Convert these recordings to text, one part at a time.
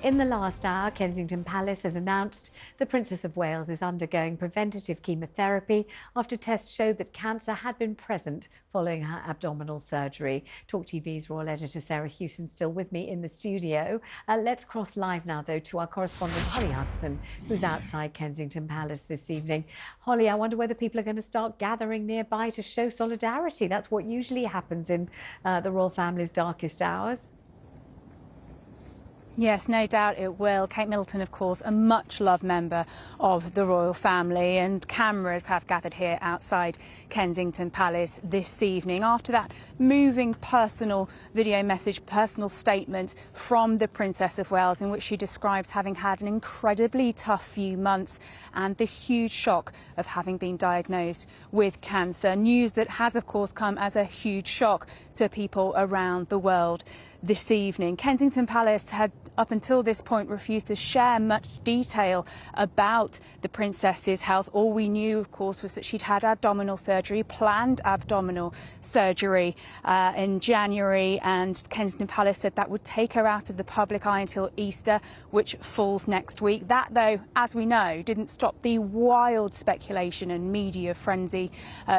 In the last hour, Kensington Palace has announced the Princess of Wales is undergoing preventative chemotherapy after tests showed that cancer had been present following her abdominal surgery. talkTV's royal editor Sarah Hewson still with me in the studio. Let's cross live now, though, to our correspondent Holly Hudson, who's outside Kensington Palace this evening. Holly, I wonder whether people are going to start gathering nearby to show solidarity. That's what usually happens in the royal family's darkest hours. Yes, no doubt it will. Kate Middleton, of course, a much-loved member of the royal family, and cameras have gathered here outside Kensington Palace this evening after that moving personal video message, personal statement from the Princess of Wales, in which she describes having had an incredibly tough few months and the huge shock of having been diagnosed with cancer. News that has, of course, come as a huge shock to people around the world this evening. Kensington Palace had, up until this point, refused to share much detail about the princess's health. All we knew, of course, was that she'd had abdominal surgery, planned abdominal surgery in January, and Kensington Palace said that would take her out of the public eye until Easter, which falls next week. That, though, as we know, didn't stop the wild speculation and media frenzy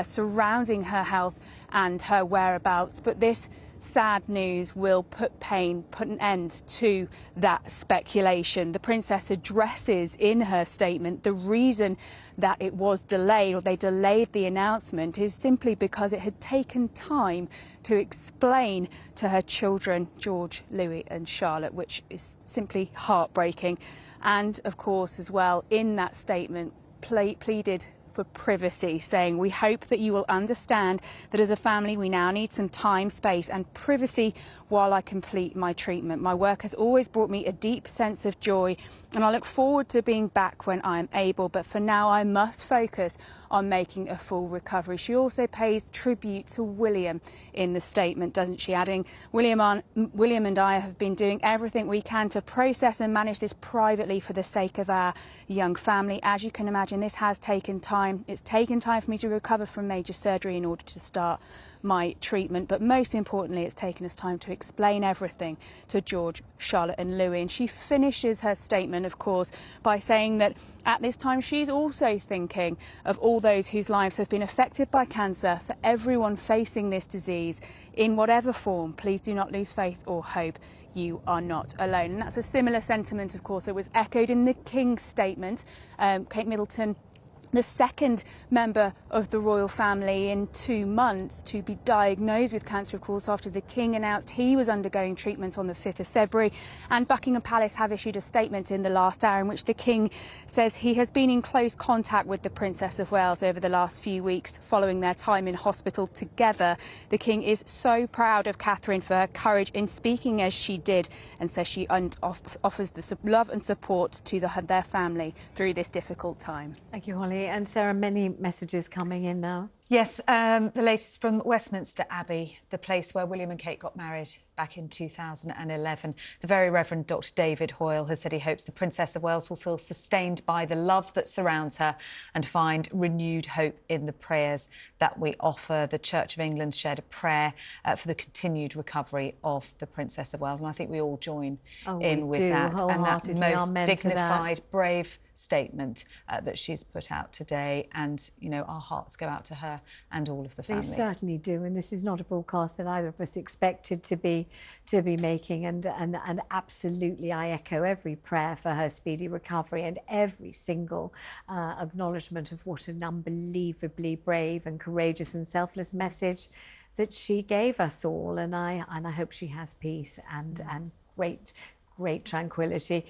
surrounding her health and her whereabouts. But this sad news will put an end to that speculation. The princess addresses in her statement the reason that it was delayed, or they delayed the announcement, is simply because it had taken time to explain to her children, George, Louis and Charlotte, which is simply heartbreaking. And of course, as well, in that statement, pleaded for privacy, saying, "We hope that you will understand that as a family we now need some time, space and privacy while I complete my treatment. My work has always brought me a deep sense of joy and I look forward to being back when I am able, but for now I must focus on making a full recovery." She also pays tribute to William in the statement, doesn't she, adding, William and I have been doing everything we can to process and manage this privately for the sake of our young family. As you can imagine, this has taken time. It's taken time for me to recover from major surgery in order to start my treatment, but most importantly, it's taken us time to explain everything to George, Charlotte and Louis. And she finishes her statement, of course, by saying that at this time she's also thinking of all those whose lives have been affected by cancer. For everyone facing this disease in whatever form, please do not lose faith or hope. You are not alone. And that's a similar sentiment, of course, that was echoed in the King's statement. Kate Middleton, the second member of the royal family in 2 months to be diagnosed with cancer, of course, after the King announced he was undergoing treatment on the 5th of February. And Buckingham Palace have issued a statement in the last hour in which the King says he has been in close contact with the Princess of Wales over the last few weeks following their time in hospital together. The King is so proud of Catherine for her courage in speaking as she did, and says she offers the love and support to their family through this difficult time. Thank you, Holly. And Sarah, many messages coming in now. Yes, the latest from Westminster Abbey, the place where William and Kate got married back in 2011. The Very Reverend Dr. David Hoyle has said he hopes the Princess of Wales will feel sustained by the love that surrounds her and find renewed hope in the prayers that we offer. The Church of England shared a prayer for the continued recovery of the Princess of Wales, and I think we all join in with that. And that most dignified, brave statement that she's put out today, and you know, our hearts go out to her and all of the family. They certainly do, and this is not a broadcast that either of us expected to be making, and absolutely I echo every prayer for her speedy recovery and every single acknowledgement of what an unbelievably brave and courageous and selfless message that she gave us all, and I hope she has peace and great tranquility.